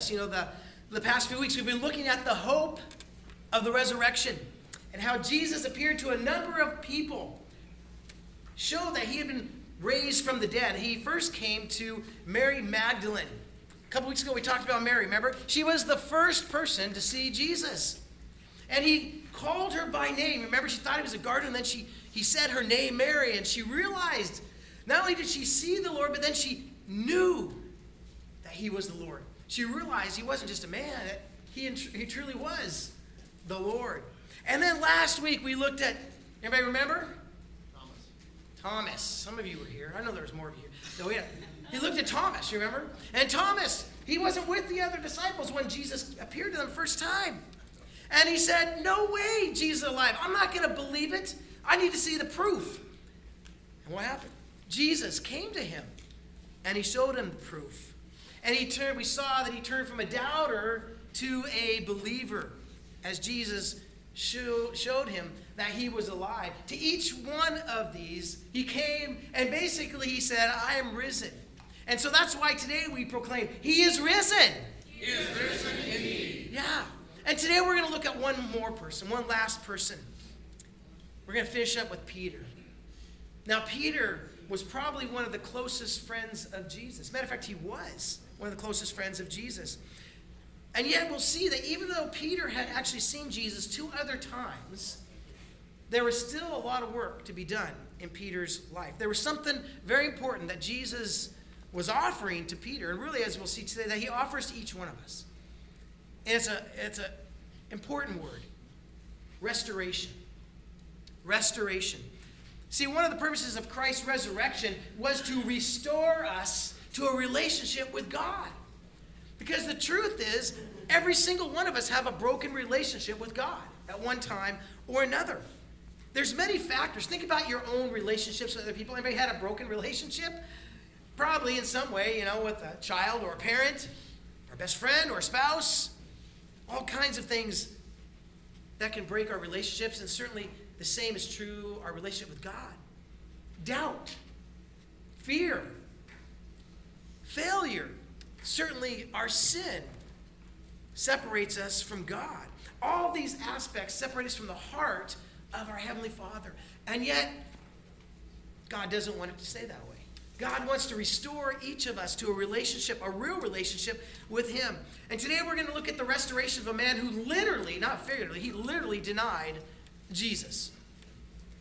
You know, the past few weeks we've been looking at the hope of the resurrection and how Jesus appeared to a number of people, showed that he had been raised from the dead. He first came to Mary Magdalene. A couple weeks ago we talked about Mary, remember? She was the first person to see Jesus. And he called her by name. Remember, she thought he was a gardener, and then he said her name, Mary, and she realized not only did she see the Lord, but then she knew that he was the Lord. She realized he wasn't just a man, he truly was the Lord. And then last week we looked at, anybody remember? Thomas. Some of you were here. I know there was more of you here. So he looked at Thomas, you remember? And Thomas, he wasn't with the other disciples when Jesus appeared to them the first time. And he said, no way Jesus is alive. I'm not going to believe it. I need to see the proof. And what happened? Jesus came to him and he showed him the proof. And we saw that he turned from a doubter to a believer as Jesus showed him that he was alive. To each one of these, he came and basically he said, I am risen. And so that's why today we proclaim, he is risen. He is risen indeed. Yeah. And today we're going to look at one more person, one last person. We're going to finish up with Peter. Now, Peter was probably one of the closest friends of Jesus. Matter of fact, he was one of the closest friends of Jesus. And yet we'll see that even though Peter had actually seen Jesus 2 other times, there was still a lot of work to be done in Peter's life. There was something very important that Jesus was offering to Peter, and really, as we'll see today, that he offers to each one of us. And it's an important word. Restoration. Restoration. See, one of the purposes of Christ's resurrection was to restore us to a relationship with God. Because the truth is, every single one of us have a broken relationship with God at one time or another. There's many factors. Think about your own relationships with other people. Anybody had a broken relationship? Probably in some way, with a child or a parent or a best friend or a spouse. All kinds of things that can break our relationships, and certainly the same is true our relationship with God. Doubt, fear, failure, certainly our sin separates us from God. All these aspects separate us from the heart of our Heavenly Father. And yet, God doesn't want it to stay that way. God wants to restore each of us to a relationship, a real relationship with Him. And today we're going to look at the restoration of a man who literally, not figuratively, he literally denied Jesus.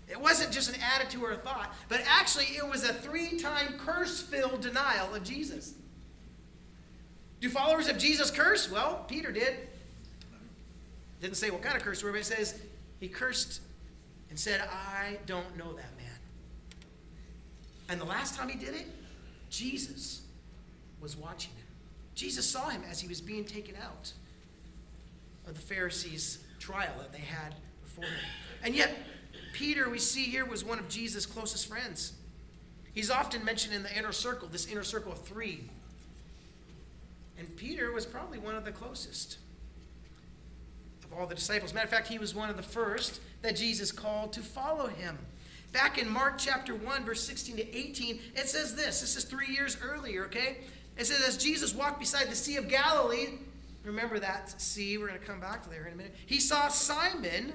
It wasn't just an attitude or a thought, but actually it was a 3-time curse-filled denial of Jesus. Do followers of Jesus curse? Well, Peter did. Didn't say what kind of curse word, but it says he cursed and said, I don't know that man. And the last time he did it, Jesus was watching him. Jesus saw him as he was being taken out of the Pharisees' trial that they had before him. And yet, Peter, we see here, was one of Jesus' closest friends. He's often mentioned in the inner circle, this inner circle of 3. And Peter was probably one of the closest of all the disciples. Matter of fact, he was one of the first that Jesus called to follow him. Back in Mark chapter 1, verse 16 to 18, it says this. This is 3 years earlier, okay? It says, as Jesus walked beside the Sea of Galilee, remember that sea, we're going to come back to there in a minute. He saw Simon,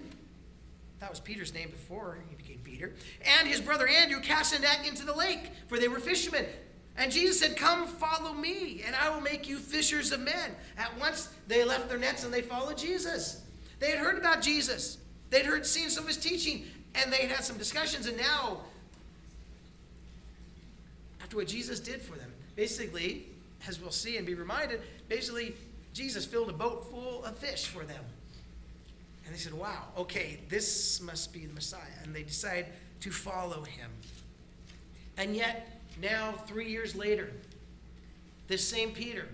that was Peter's name before he became Peter, and his brother Andrew cast a net into the lake, for they were fishermen. And Jesus said, come follow me, and I will make you fishers of men. At once they left their nets and they followed Jesus. They had heard about Jesus. They'd seen some of his teaching, and they had some discussions, and now, after what Jesus did for them, basically, as we'll see and be reminded, basically, Jesus filled a boat full of fish for them. And they said, wow, okay, this must be the Messiah. And they decide to follow him. And yet, now, 3 years later, this same Peter,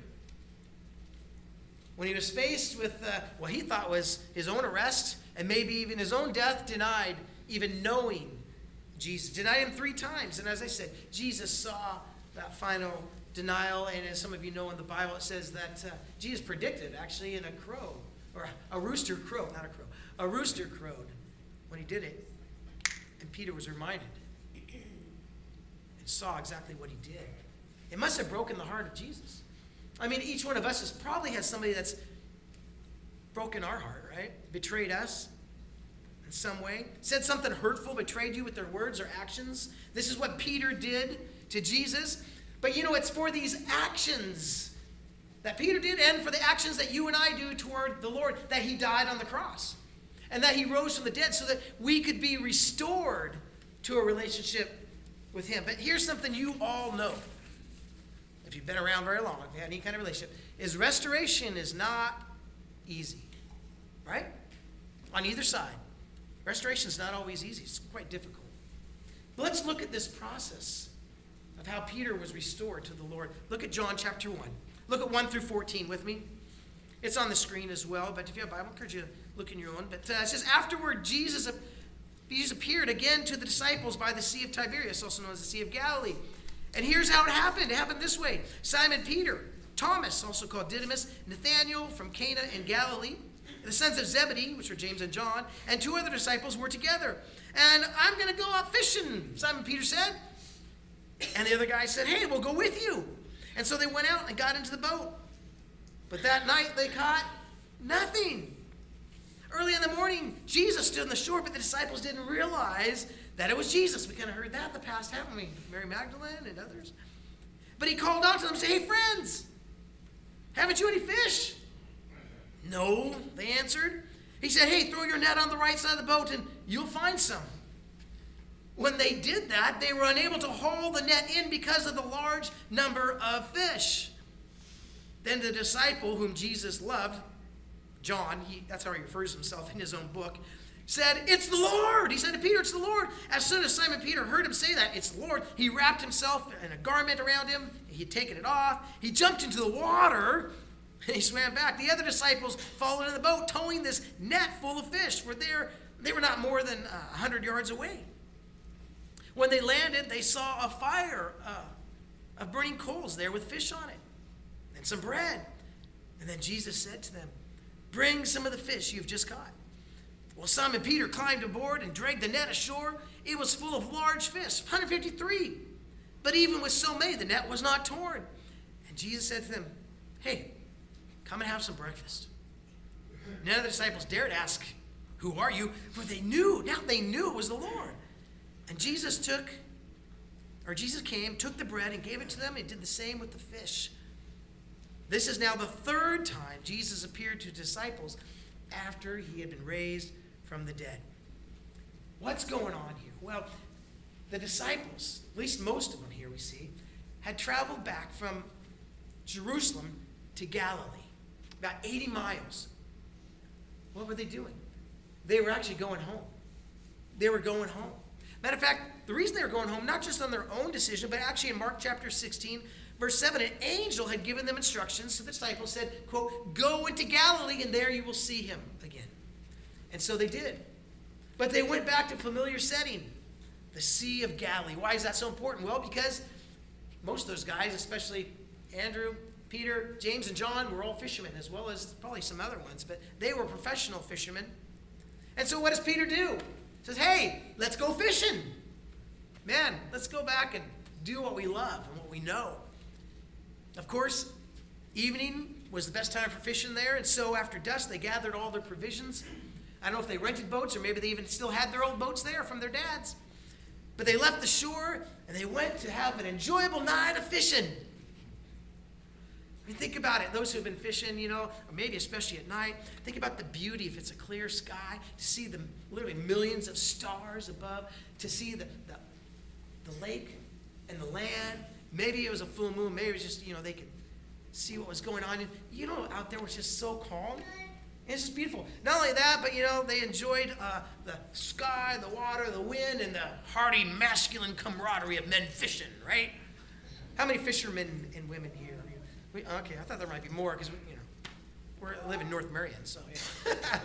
when he was faced with what he thought was his own arrest and maybe even his own death, denied even knowing Jesus. Denied him 3 times. And as I said, Jesus saw that final denial. And as some of you know in the Bible, it says that Jesus predicted actually in a crow, or a rooster crowed, not a crow. A rooster crowed when he did it. And Peter was reminded and saw exactly what he did. It must have broken the heart of Jesus. I mean, each one of us has probably had somebody that's broken our heart, right? Betrayed us in some way. Said something hurtful, betrayed you with their words or actions. This is what Peter did to Jesus. But it's for these actions that Peter did and for the actions that you and I do toward the Lord that he died on the cross. And that he rose from the dead so that we could be restored to a relationship with him. But here's something you all know. If you've been around very long, if you had any kind of relationship, is restoration is not easy. Right? On either side. Restoration is not always easy. It's quite difficult. But let's look at this process of how Peter was restored to the Lord. Look at John chapter 1. Look at 1 through 14 with me. It's on the screen as well, but if you have a Bible, I encourage you to look in your own. But it says, afterward, Jesus appeared again to the disciples by the Sea of Tiberias, also known as the Sea of Galilee. And here's how it happened. It happened this way. Simon Peter, Thomas, also called Didymus, Nathanael from Cana in Galilee, the sons of Zebedee, which were James and John, and 2 other disciples were together. And I'm going to go out fishing, Simon Peter said. And the other guy said, hey, we'll go with you. And so they went out and got into the boat. But that night they caught nothing. Early in the morning, Jesus stood on the shore, but the disciples didn't realize that it was Jesus. We kind of heard that in the past, haven't we? Mary Magdalene and others. But he called out to them and said, hey, friends, haven't you any fish? No, they answered. He said, hey, throw your net on the right side of the boat and you'll find some. When they did that, they were unable to haul the net in because of the large number of fish. Then the disciple whom Jesus loved, John, that's how he refers to himself in his own book, said, it's the Lord. He said to Peter, it's the Lord. As soon as Simon Peter heard him say that, it's the Lord, he wrapped himself in a garment around him. He'd taken it off. He jumped into the water and he swam back. The other disciples followed in the boat, towing this net full of fish, for they were not more than 100 yards away. When they landed, they saw a fire of burning coals there with fish on it and some bread. And then Jesus said to them, bring some of the fish you've just caught. Well, Simon Peter climbed aboard and dragged the net ashore. It was full of large fish, 153. But even with so many, the net was not torn. And Jesus said to them, hey, come and have some breakfast. None of the disciples dared ask, who are you? For they knew it was the Lord. And Jesus came, took the bread and gave it to them, and did the same with the fish. This is now the 3rd time Jesus appeared to disciples after he had been raised from the dead. What's going on here? Well, the disciples, at least most of them here we see, had traveled back from Jerusalem to Galilee, about 80 miles. What were they doing? They were actually going home. They were going home. Matter of fact, the reason they were going home, not just on their own decision, but actually in Mark chapter 16, verse 7, an angel had given them instructions. So the disciples said, quote, go into Galilee and there you will see him again. And so they did. But they went back to familiar setting, the Sea of Galilee. Why is that so important? Well, because most of those guys, especially Andrew, Peter, James, and John, were all fishermen, as well as probably some other ones. But they were professional fishermen. And so what does Peter do? He says, hey, let's go fishing. Man, let's go back and do what we love and what we know. Of course, evening was the best time for fishing there, and so after dusk, they gathered all their provisions. I don't know if they rented boats or maybe they even still had their old boats there from their dads. But they left the shore, and they went to have an enjoyable night of fishing. I mean, think about it. Those who have been fishing, or maybe especially at night, think about the beauty if it's a clear sky, to see the literally millions of stars above, to see the lake and the land. Maybe it was a full moon. Maybe it was just, they could see what was going on. And, out there was just so calm. And it's just beautiful. Not only that, but, they enjoyed the sky, the water, the wind, and the hearty masculine camaraderie of men fishing, right? How many fishermen and women here? Okay, I thought there might be more because, we live in North Marion, so, yeah.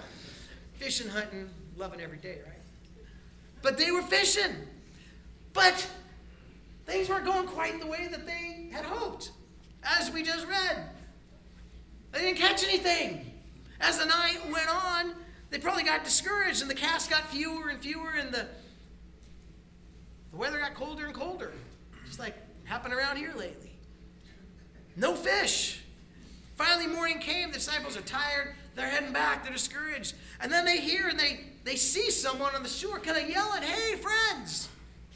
Fishing, hunting, loving every day, right? But they were fishing. But things weren't going quite the way that they had hoped, as we just read. They didn't catch anything. As the night went on, they probably got discouraged, and the casts got fewer and fewer, and the weather got colder and colder, just like happened around here lately. No fish. Finally, morning came. The disciples are tired. They're heading back. They're discouraged. And then they hear and they see someone on the shore kind of yelling, "Hey, friends,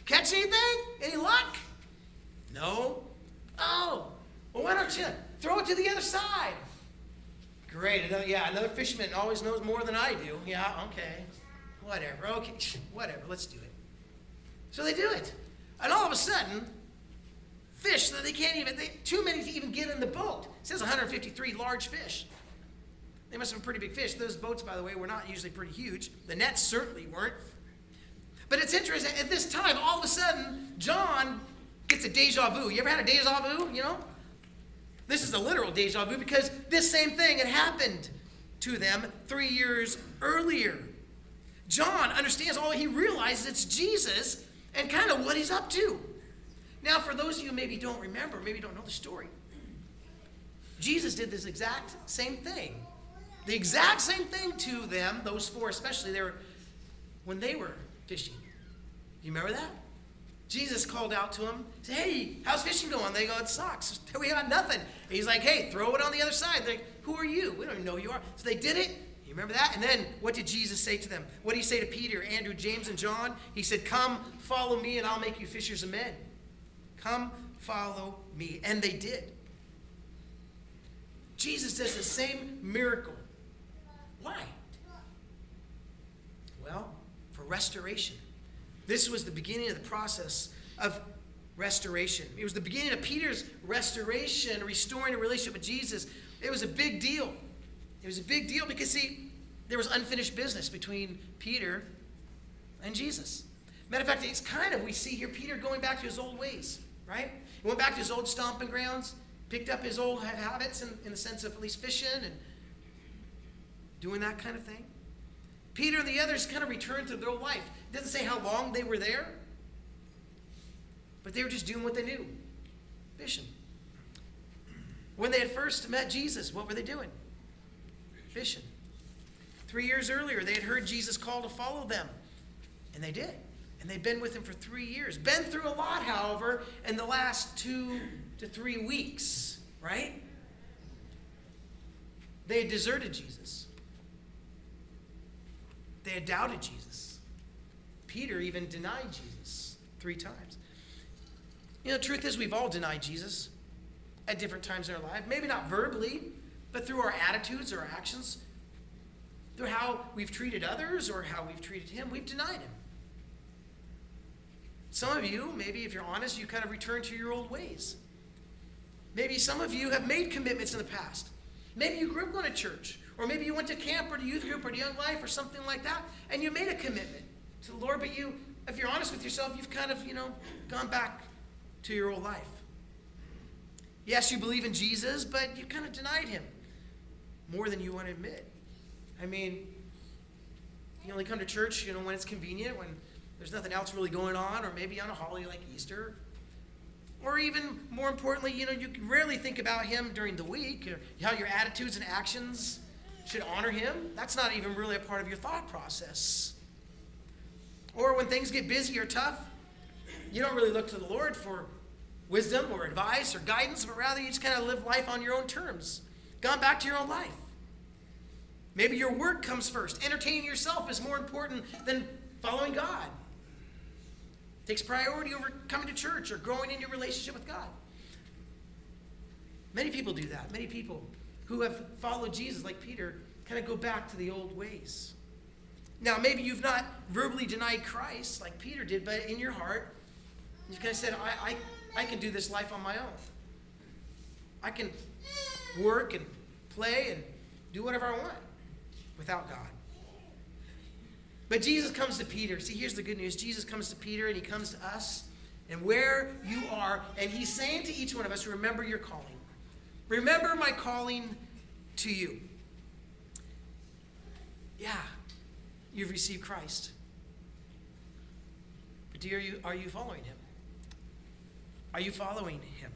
catch anything? Any luck?" "No." "Oh, well, why don't you throw it to the other side?" "Great. Another fisherman always knows more than I do. Yeah, okay. Whatever. Okay, whatever. Let's do it." So they do it. And all of a sudden, fish that too many to even get in the boat. It says 153 large fish. They must have been pretty big fish. Those boats, by the way, were not usually pretty huge. The nets certainly weren't. But it's interesting. At this time, all of a sudden, John gets a deja vu. You ever had a deja vu, This is a literal deja vu because this same thing had happened to them 3 years earlier. John understands he realizes it's Jesus and kind of what he's up to. Now, for those of you who maybe don't remember, maybe don't know the story, Jesus did this exact same thing. The exact same thing to them, those four especially, when they were fishing. Do you remember that? Jesus called out to them, said, "Hey, how's fishing going?" They go, "It sucks. We got nothing." And he's like, "Hey, throw it on the other side." They're like, "Who are you? We don't even know who you are." So they did it. You remember that? And then what did Jesus say to them? What did he say to Peter, Andrew, James, and John? He said, "Come, follow me, and I'll make you fishers of men." Come, follow me. And they did. Jesus does the same miracle. Why? Well, for restoration. This was the beginning of the process of restoration. It was the beginning of Peter's restoration, restoring a relationship with Jesus. It was a big deal. It was a big deal because, see, there was unfinished business between Peter and Jesus. Matter of fact, it's we see here Peter going back to his old ways, right? He went back to his old stomping grounds, picked up his old habits in the sense of at least fishing and doing that kind of thing. Peter and the others kind of returned to their old life. It doesn't say how long they were there, but they were just doing what they knew, fishing. When they had first met Jesus, what were they doing? Fishing. 3 years earlier, they had heard Jesus call to follow them, and they did. And they'd been with him for 3 years. Been through a lot, however, in the last 2 to 3 weeks, right? They had deserted Jesus. They had doubted Jesus. Peter even denied Jesus 3 times. The truth is we've all denied Jesus at different times in our life. Maybe not verbally, but through our attitudes or our actions, through how we've treated others or how we've treated him, we've denied him. Some of you, maybe if you're honest, you kind of return to your old ways. Maybe some of you have made commitments in the past. Maybe you grew up going to church, or maybe you went to camp or to youth group or to Young Life or something like that, and you made a commitment to the Lord, but if you're honest with yourself, you've kind of, gone back to your old life. Yes, you believe in Jesus, but you kind of denied him more than you want to admit. I mean, you only come to church, when it's convenient, when there's nothing else really going on, or maybe on a holiday like Easter. Or even more importantly, you rarely think about him during the week, or how your attitudes and actions should honor him. That's not even really a part of your thought process. Or when things get busy or tough, you don't really look to the Lord for wisdom or advice or guidance, but rather you just kind of live life on your own terms. Gone back to your own life. Maybe your work comes first. Entertaining yourself is more important than following God. It takes priority over coming to church or growing in your relationship with God. Many people do that. Many people who have followed Jesus, like Peter, kind of go back to the old ways. Now, maybe you've not verbally denied Christ like Peter did, but in your heart, you've kind of said, I can do this life on my own. I can work and play and do whatever I want without God. But Jesus comes to Peter. See, here's the good news. Jesus comes to Peter and he comes to us and where you are, and he's saying to each one of us, remember your calling. Remember my calling to you. Yeah, you've received Christ. But are you following him? Are you following him?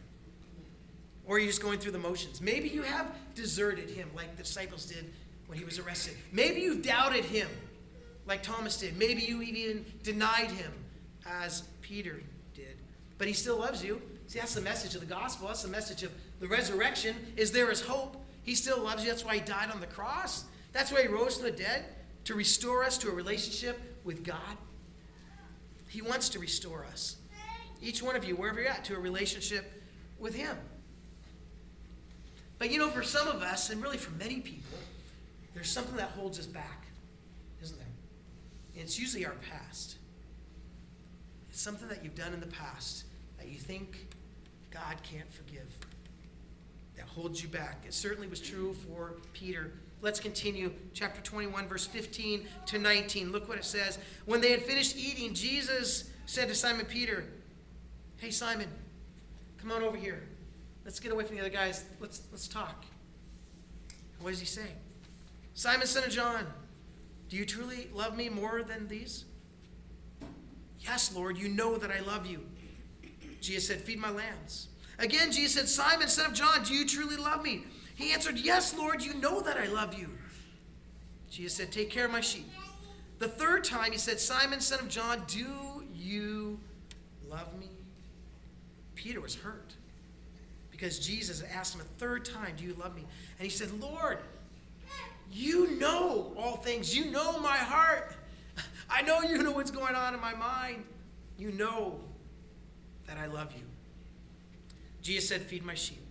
Or are you just going through the motions? Maybe you have deserted him like the disciples did when he was arrested. Maybe you've doubted him like Thomas did. Maybe you even denied him as Peter did. But he still loves you. See, that's the message of the gospel. That's the message of the resurrection, is there is hope. He still loves you. That's why he died on the cross. That's why he rose from the dead, to restore us to a relationship with God. He wants to restore us. Each one of you, wherever you're at, to a relationship with him. But you know, for some of us, and really for many people, there's something that holds us back, isn't there? And it's usually our past. It's something that you've done in the past that you think God can't forgive, that holds you back. It certainly was true for Peter. Let's continue. Chapter 21, verse 15 to 19. Look what it says. When they had finished eating, Jesus said to Simon Peter, "Hey, Simon, come on over here. Let's get away from the other guys. Let's talk." What does he say? "Simon, son of John, do you truly love me more than these?" "Yes, Lord, you know that I love you." Jesus said, "Feed my lambs." Again, Jesus said, "Simon, son of John, do you truly love me?" He answered, "Yes, Lord, you know that I love you." Jesus said, "Take care of my sheep." The third time he said, "Simon, son of John, do you love me?" Peter was hurt because Jesus asked him a third time, "Do you love me?" And he said, "Lord, you know all things. You know my heart. I know you know what's going on in my mind. You know that I love you." Jesus said, "Feed my sheep.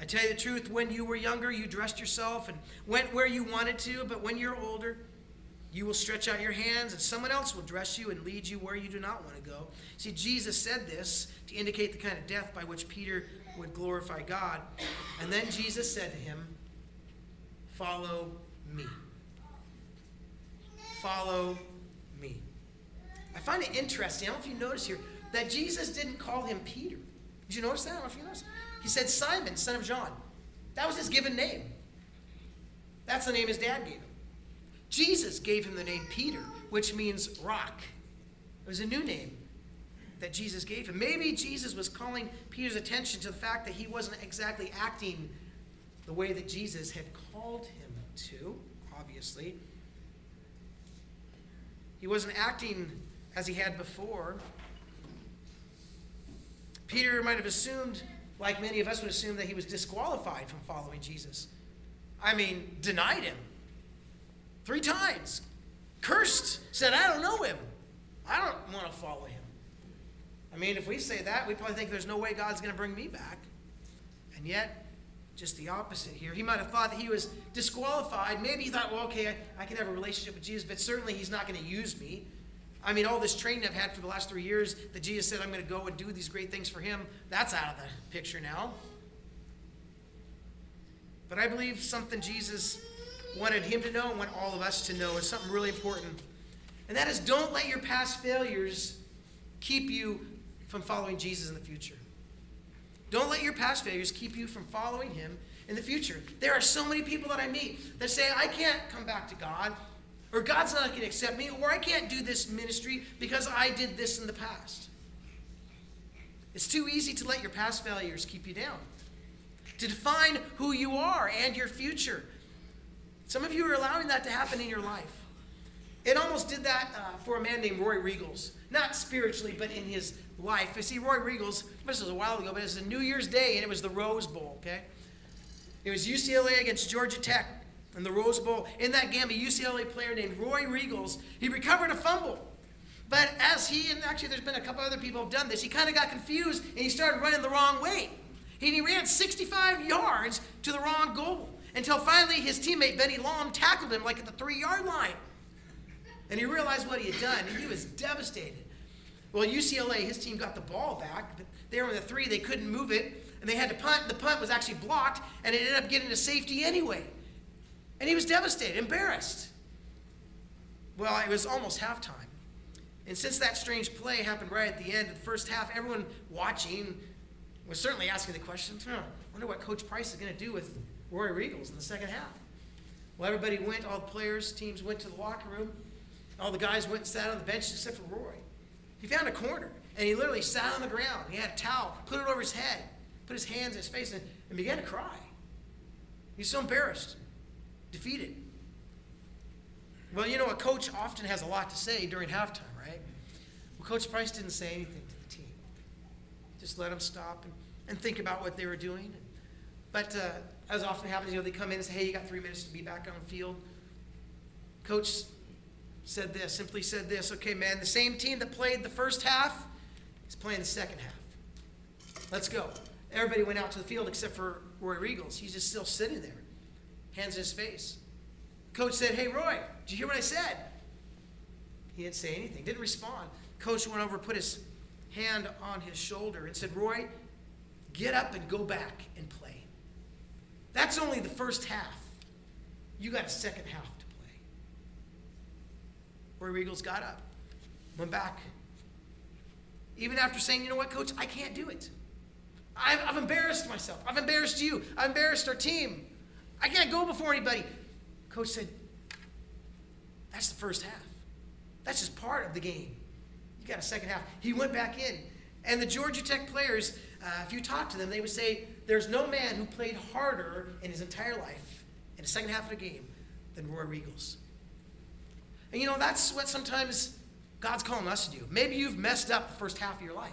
I tell you the truth, when you were younger, you dressed yourself and went where you wanted to, but when you're older, you will stretch out your hands and someone else will dress you and lead you where you do not want to go." See, Jesus said this to indicate the kind of death by which Peter would glorify God. And then Jesus said to him, "Follow me. Follow me." I find it interesting, I don't know if you notice here, that Jesus didn't call him Peter. Did you notice that? I don't know if you noticed. He said Simon, son of John. That was his given name. That's the name his dad gave him. Jesus gave him the name Peter, which means rock. It was a new name that Jesus gave him. Maybe Jesus was calling Peter's attention to the fact that he wasn't exactly acting the way that Jesus had called him to, obviously. He wasn't acting as he had before. Peter might have assumed, like many of us would assume, that he was disqualified from following Jesus. I mean, denied him 3 times. Cursed, said, "I don't know him. I don't want to follow him." I mean, if we say that, we probably think there's no way God's going to bring me back. And yet, just the opposite here. He might have thought that he was disqualified. Maybe he thought, well, okay, I can have a relationship with Jesus, but certainly he's not going to use me. I mean, all this training I've had for the last 3 years that Jesus said I'm going to go and do these great things for him, that's out of the picture now. But I believe something Jesus wanted him to know and want all of us to know is something really important. And that is, don't let your past failures keep you from following Jesus in the future. Don't let your past failures keep you from following him in the future. There are so many people that I meet that say, I can't come back to God, or God's not going to accept me, or I can't do this ministry because I did this in the past. It's too easy to let your past failures keep you down, to define who you are and your future. Some of you are allowing that to happen in your life. It almost did that for a man named Roy Riegels. Not spiritually, but in his life. You see, Roy Riegels, this was a while ago, but it was a New Year's Day, and it was the Rose Bowl, okay? It was UCLA against Georgia Tech in the Rose Bowl. In that game, a UCLA player named Roy Riegels, he recovered a fumble. But as he, and actually there's been a couple other people who have done this, he kind of got confused, and he started running the wrong way. And he ran 65 yards to the wrong goal, until finally his teammate, Benny Lom, tackled him like at the 3-yard line. And he realized what he had done, and he was devastated. Well, UCLA, his team got the ball back, but they were in the 3, they couldn't move it, and they had to punt. The punt was actually blocked, and it ended up getting to safety anyway. And he was devastated, embarrassed. Well, it was almost halftime. And since that strange play happened right at the end of the first half, everyone watching was certainly asking the question, I wonder what Coach Price is going to do with Roy Riegels in the second half. Well, everybody went, all the players, teams went to the locker room. All the guys went and sat on the bench except for Roy. He found a corner, and he literally sat on the ground. He had a towel, put it over his head, put his hands in his face, and began to cry. He's so embarrassed, defeated. Well, you know, a coach often has a lot to say during halftime, right? Well, Coach Price didn't say anything to the team. Just let them stop and think about what they were doing. But as often happens, they come in and say, hey, you got 3 minutes to be back on the field. Coach simply said this, okay, man, the same team that played the first half is playing the second half. Let's go. Everybody went out to the field except for Roy Riegels. He's just still sitting there, hands in his face. Coach said, hey, Roy, did you hear what I said? He didn't say anything, didn't respond. Coach went over, put his hand on his shoulder and said, Roy, get up and go back and play. That's only the first half. You got a second half to play. Roy Riegels got up, went back. Even after saying, you know what, Coach, I can't do it. I've embarrassed myself. I've embarrassed you. I've embarrassed our team. I can't go before anybody. Coach said, that's the first half. That's just part of the game. You got a second half. He went back in. And the Georgia Tech players, if you talk to them, they would say, there's no man who played harder in his entire life in the second half of the game than Roy Riegels. And you know, that's what sometimes God's calling us to do. Maybe you've messed up the first half of your life.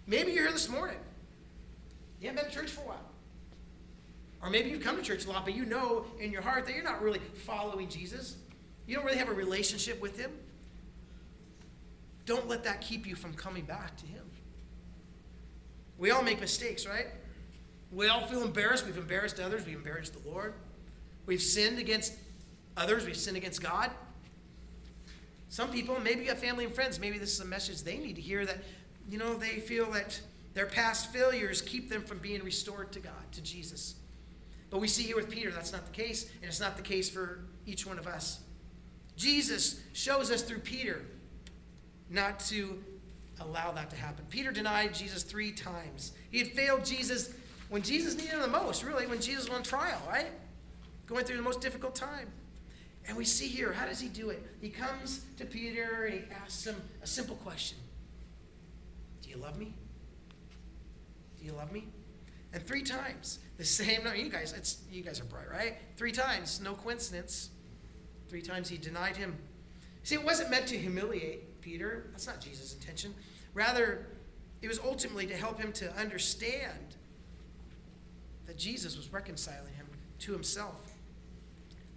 Maybe you're here this morning. You haven't been to church for a while. Or maybe you've come to church a lot, but you know in your heart that you're not really following Jesus. You don't really have a relationship with him. Don't let that keep you from coming back to him. We all make mistakes, right? We all feel embarrassed. We've embarrassed others. We've embarrassed the Lord. We've sinned against others. We've sinned against God. Some people, maybe you have family and friends, maybe this is a message they need to hear, that, you know, they feel that their past failures keep them from being restored to God, to Jesus. But we see here with Peter, that's not the case, and it's not the case for each one of us. Jesus shows us through Peter not to allow that to happen. Peter denied Jesus 3 times. He had failed Jesus when Jesus needed him the most, really, when Jesus was on trial, right? Going through the most difficult time. And we see here, how does he do it? He comes to Peter and he asks him a simple question. Do you love me? Do you love me? And 3 times, the same number. You guys are bright, right? 3 times, no coincidence. 3 times he denied him. See, it wasn't meant to humiliate Peter. That's not Jesus' intention. Rather, it was ultimately to help him to understand that Jesus was reconciling him to himself.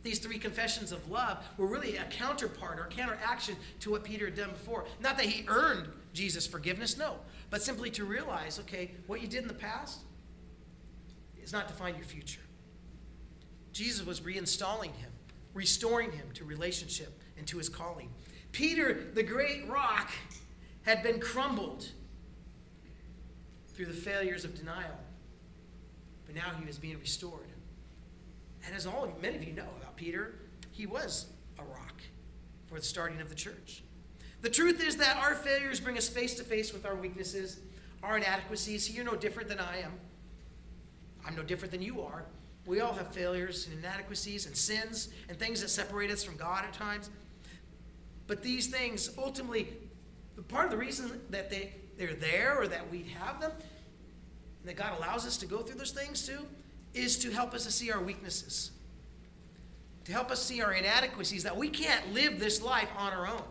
These 3 confessions of love were really a counterpart or counteraction to what Peter had done before. Not that he earned Jesus' forgiveness, no. But simply to realize, okay, what you did in the past is not define your future. Jesus was reinstalling him, restoring him to relationship and to his calling. Peter, the great rock, had been crumbled through the failures of denial. But now he was being restored. And as many of you know about Peter, he was a rock for the starting of the church. The truth is that our failures bring us face to face with our weaknesses, our inadequacies. See, you're no different than I am. I'm no different than you are. We all have failures and inadequacies and sins and things that separate us from God at times. But these things, ultimately, part of the reason that they're there or that we have them, and that God allows us to go through those things too, is to help us to see our weaknesses. To help us see our inadequacies, that we can't live this life on our own.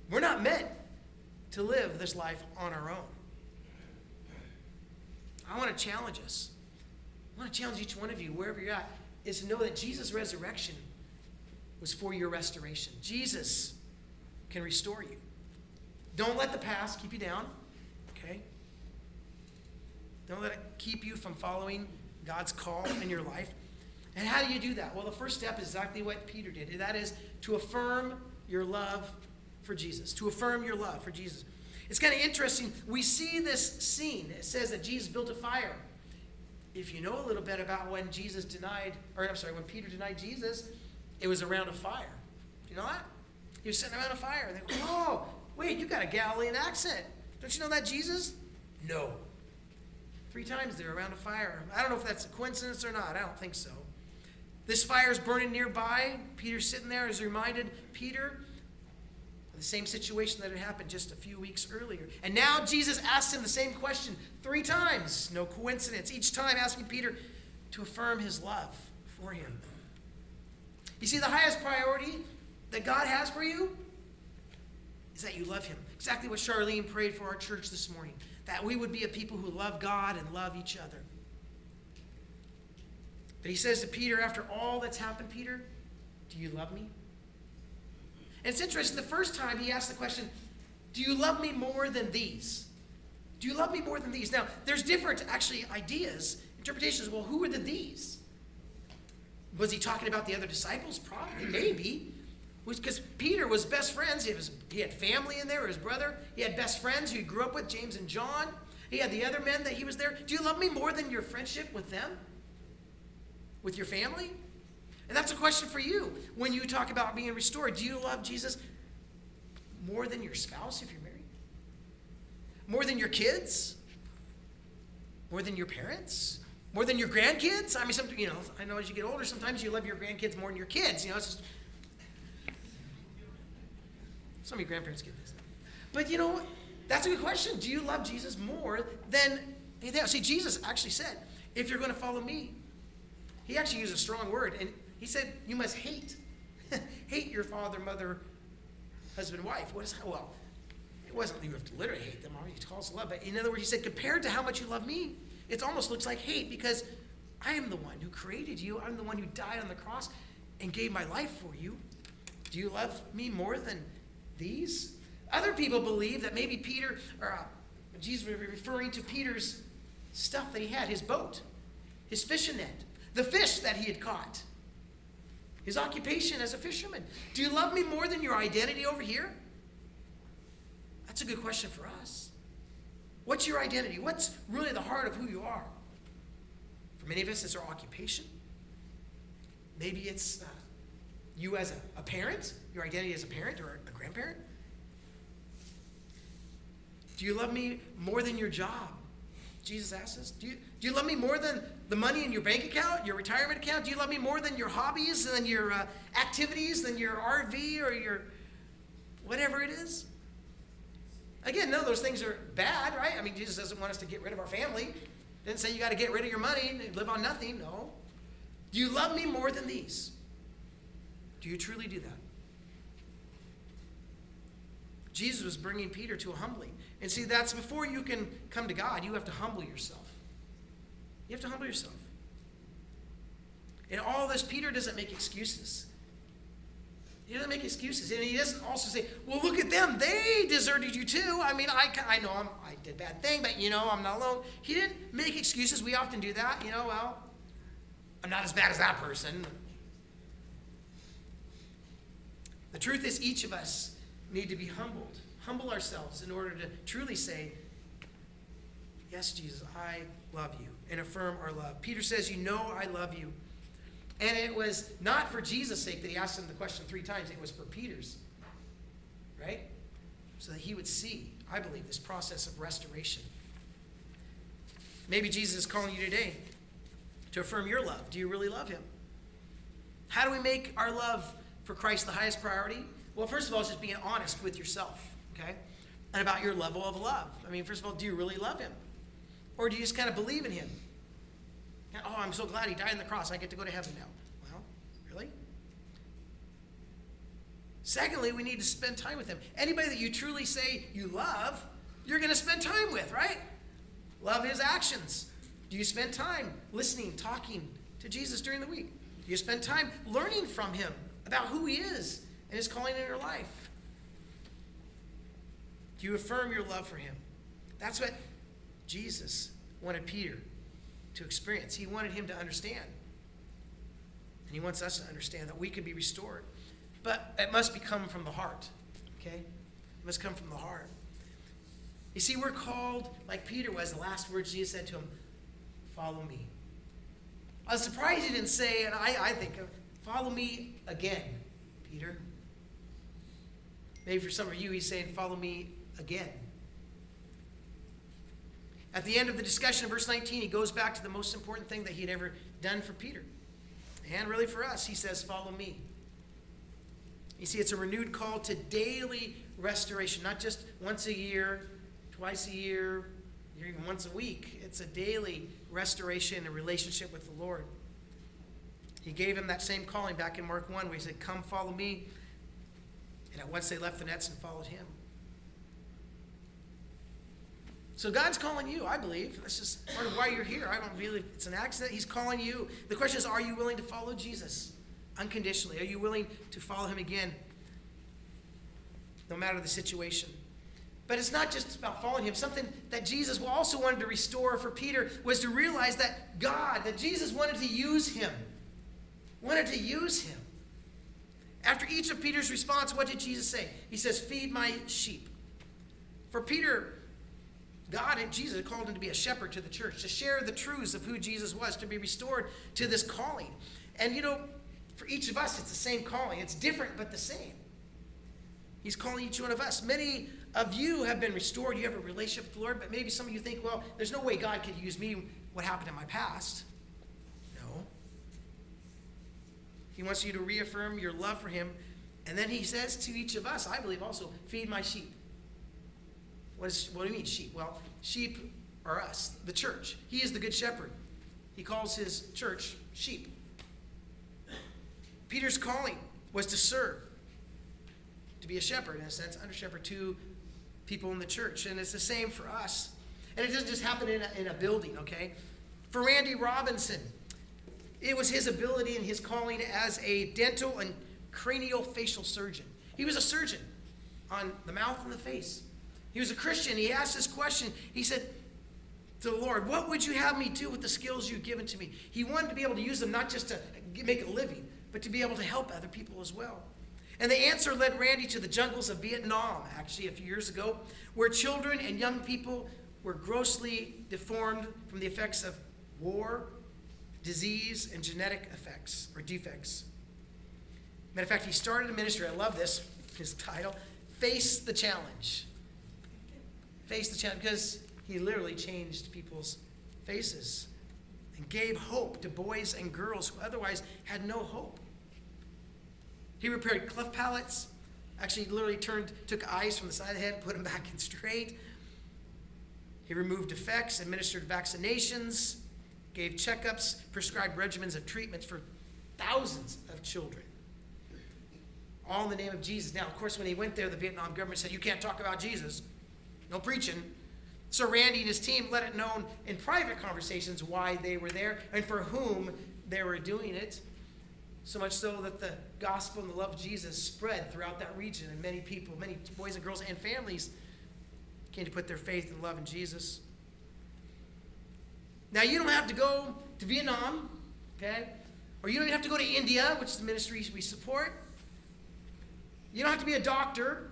We're not meant to live this life on our own. I want to challenge us. I want to challenge each one of you, wherever you're at, is to know that Jesus' resurrection was for your restoration. Jesus can restore you. Don't let the past keep you down, okay? Don't let it keep you from following God's call in your life. And how do you do that? Well, the first step is exactly what Peter did. And that is to affirm your love for Jesus. To affirm your love for Jesus. It's kind of interesting. We see this scene. It says that Jesus built a fire. If you know a little bit about when Peter denied Jesus, it was around a fire. Do you know that? He was sitting around a fire. And they go, oh, wait, you got a Galilean accent. Don't you know that, Jesus? No. 3 times they're around a fire. I don't know if that's a coincidence or not. I don't think so. This fire is burning nearby. Peter's sitting there as reminded Peter of the same situation that had happened just a few weeks earlier. And now Jesus asks him the same question 3 times. No coincidence. Each time asking Peter to affirm his love for him. You see, the highest priority that God has for you is that you love him. Exactly what Charlene prayed for our church this morning. That we would be a people who love God and love each other. But he says to Peter, after all that's happened, Peter, do you love me? And it's interesting, the first time he asked the question, do you love me more than these? Do you love me more than these? Now, there's different, actually, ideas, interpretations. Well, who were the these? Was he talking about the other disciples? Probably, maybe. Because Peter was best friends. He had family in there, his brother. He had best friends who he grew up with, James and John. He had the other men that he was there. Do you love me more than your friendship with them? With your family? And that's a question for you when you talk about being restored. Do you love Jesus more than your spouse if you're married? More than your kids? More than your parents? More than your grandkids? I mean, I know as you get older, sometimes you love your grandkids more than your kids. It's just, some of your grandparents get this. But that's a good question. Do you love Jesus more than anything else? See, Jesus actually said, if you're going to follow me, he actually used a strong word. And he said, you must hate. Hate your father, mother, husband, wife. Well, it wasn't you have to literally hate them. He calls love. But in other words, he said, compared to how much you love me, it almost looks like hate because I am the one who created you. I'm the one who died on the cross and gave my life for you. Do you love me more than these? Other people believe that maybe Peter, or Jesus was referring to Peter's stuff that he had, his boat, his fishing net, the fish that he had caught, his occupation as a fisherman. Do you love me more than your identity over here? That's a good question for us. What's your identity? What's really the heart of who you are? For many of us, it's our occupation. Maybe it's you as a parent, your identity as a parent or a grandparent. Do you love me more than your job? Jesus asks us. Do you love me more than the money in your bank account, your retirement account? Do you love me more than your hobbies, than your activities, than your RV or your whatever it is? Again, none of those things are bad, right? I mean, Jesus doesn't want us to get rid of our family. Didn't say you got to get rid of your money and live on nothing. No. Do you love me more than these? Do you truly do that? Jesus was bringing Peter to a humbling. And see, that's before you can come to God, you have to humble yourself. You have to humble yourself. In all this, Peter doesn't make excuses. He doesn't make excuses. And he doesn't also say, well, look at them. They deserted you too. I mean, I know I did a bad thing, but I'm not alone. He didn't make excuses. We often do that. Well, I'm not as bad as that person. The truth is, each of us need to be humbled. Humble ourselves in order to truly say, yes, Jesus, I love you, and affirm our love. Peter says, I love you. And it was not for Jesus' sake that he asked him the question 3 times. It was for Peter's, right? So that he would see, I believe, this process of restoration. Maybe Jesus is calling you today to affirm your love. Do you really love him? How do we make our love for Christ the highest priority? Well, first of all, it's just being honest with yourself, okay? And about your level of love. I mean, first of all, do you really love him? Or do you just kind of believe in him? Oh, I'm so glad he died on the cross. I get to go to heaven now. Well, really? Secondly, we need to spend time with him. Anybody that you truly say you love, you're going to spend time with, right? Love his actions. Do you spend time listening, talking to Jesus during the week? Do you spend time learning from him about who he is and his calling in your life? Do you affirm your love for him? That's what Jesus wanted Peter to experience. He wanted him to understand. And he wants us to understand that we can be restored. But it must come from the heart. Okay? It must come from the heart. You see, we're called, like Peter was, the last words Jesus said to him, follow me. I was surprised he didn't say, and I think, follow me again, Peter. Maybe for some of you, he's saying, follow me again. At the end of the discussion of verse 19, he goes back to the most important thing that he'd ever done for Peter. And really for us, he says, follow me. You see, it's a renewed call to daily restoration, not just once a year, twice a year, or even once a week. It's a daily restoration and relationship with the Lord. He gave him that same calling back in Mark 1 where he said, come follow me. And at once they left the nets and followed him. So God's calling you, I believe. That's just part of why you're here. I don't really, it's an accident. He's calling you. The question is, are you willing to follow Jesus unconditionally? Are you willing to follow him again, no matter the situation? But it's not just about following him. Something that Jesus also wanted to restore for Peter was to realize that that Jesus wanted to use him. Wanted to use him. After each of Peter's response, what did Jesus say? He says, feed my sheep. For Peter, God and Jesus called him to be a shepherd to the church, to share the truths of who Jesus was, to be restored to this calling. And for each of us, it's the same calling. It's different, but the same. He's calling each one of us. Many of you have been restored. You have a relationship with the Lord, but maybe some of you think, well, there's no way God could use me, what happened in my past. No. He wants you to reaffirm your love for him. And then he says to each of us, I believe also, feed my sheep. What do you mean sheep? Well, sheep are us, the church. He is the good shepherd. He calls his church sheep. Peter's calling was to serve, to be a shepherd, in a sense, under shepherd to people in the church. And it's the same for us. And it doesn't just happen in a building, okay? For Randy Robinson, it was his ability and his calling as a dental and craniofacial surgeon. He was a surgeon on the mouth and the face. He was a Christian. He asked this question. He said to the Lord, what would you have me do with the skills you've given to me? He wanted to be able to use them not just to make a living, but to be able to help other people as well. And the answer led Randy to the jungles of Vietnam, actually, a few years ago, where children and young people were grossly deformed from the effects of war, disease, and genetic effects or defects. Matter of fact, he started a ministry. I love this, his title, Face the Challenge. Face the challenge, because he literally changed people's faces and gave hope to boys and girls who otherwise had no hope. He repaired cleft palates, actually literally took eyes from the side of the head, put them back in straight. He removed defects, administered vaccinations, gave checkups, prescribed regimens of treatments for thousands of children. All in the name of Jesus. Now, of course, when he went there, the Vietnam government said, you can't talk about Jesus. No preaching. So Randy and his team let it known in private conversations why they were there and for whom they were doing it. So much so that the gospel and the love of Jesus spread throughout that region, and many people, many boys and girls and families came to put their faith and love in Jesus. Now, you don't have to go to Vietnam, okay? Or you don't even have to go to India, which is the ministry we support. You don't have to be a doctor.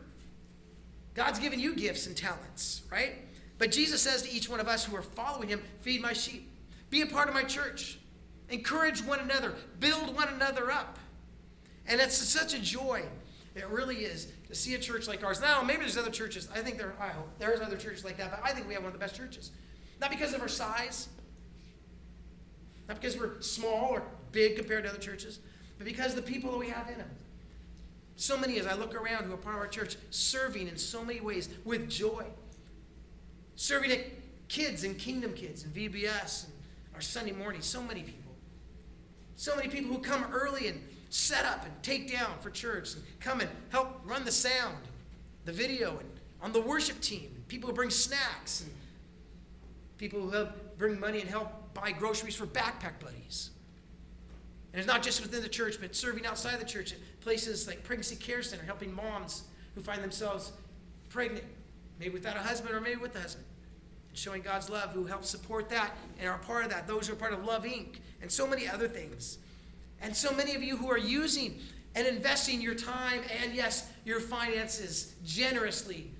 God's given you gifts and talents, right? But Jesus says to each one of us who are following him, feed my sheep. Be a part of my church. Encourage one another. Build one another up. And it's such a joy. It really is to see a church like ours. Now, maybe there's other churches. I hope there's other churches like that, but I think we have one of the best churches. Not because of our size. Not because we're small or big compared to other churches, but because of the people that we have in them. So many, as I look around, who are part of our church, serving in so many ways with joy. Serving at kids and Kingdom Kids and VBS and our Sunday morning. So many people. So many people who come early and set up and take down for church and come and help run the sound, the video, and on the worship team. People who bring snacks and people who help bring money and help buy groceries for backpack buddies. And it's not just within the church, but serving outside the church at places like Pregnancy Care Center, helping moms who find themselves pregnant, maybe without a husband or maybe with a husband. And showing God's love, who helps support that and are part of that. Those who are part of Love Inc. and so many other things. And so many of you who are using and investing your time and, yes, your finances generously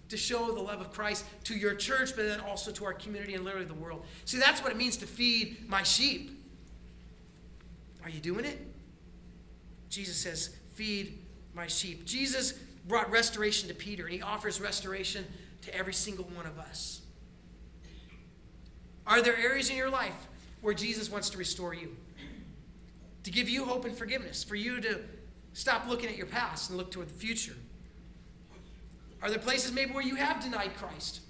to show the love of Christ to your church, but then also to our community and literally the world. See, that's what it means to feed my sheep. Are you doing it? Jesus says, feed my sheep. Jesus brought restoration to Peter, and he offers restoration to every single one of us. Are there areas in your life where Jesus wants to restore you? To give you hope and forgiveness, for you to stop looking at your past and look toward the future? Are there places maybe where you have denied Christ?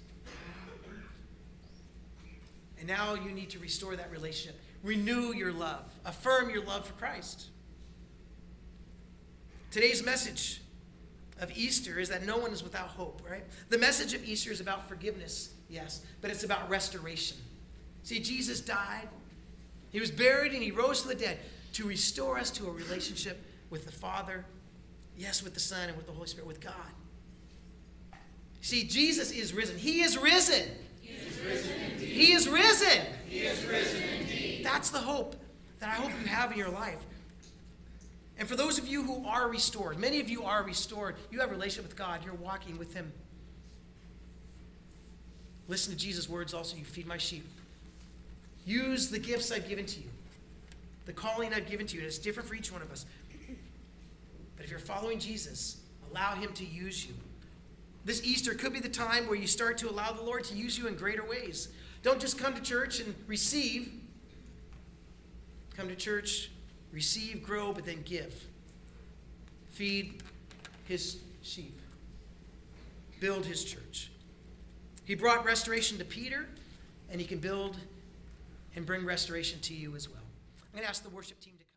And now you need to restore that relationship. Renew your love. Affirm your love for Christ. Today's message of Easter is that no one is without hope, right? The message of Easter is about forgiveness, yes, but it's about restoration. See, Jesus died, he was buried, and he rose from the dead to restore us to a relationship with the Father, yes, with the Son, and with the Holy Spirit, with God. See, Jesus is risen. He is risen. He is risen indeed. He is risen. He is risen indeed. That's the hope that I hope you have in your life. And for those of you who are restored, many of you are restored, you have a relationship with God, you're walking with him. Listen to Jesus' words also, you feed my sheep. Use the gifts I've given to you, the calling I've given to you, and it's different for each one of us. But if you're following Jesus, allow him to use you. This Easter could be the time where you start to allow the Lord to use you in greater ways. Don't just come to church and receive. Come to church, receive, grow, but then give. Feed his sheep. Build his church. He brought restoration to Peter, and he can build and bring restoration to you as well. I'm going to ask the worship team to come.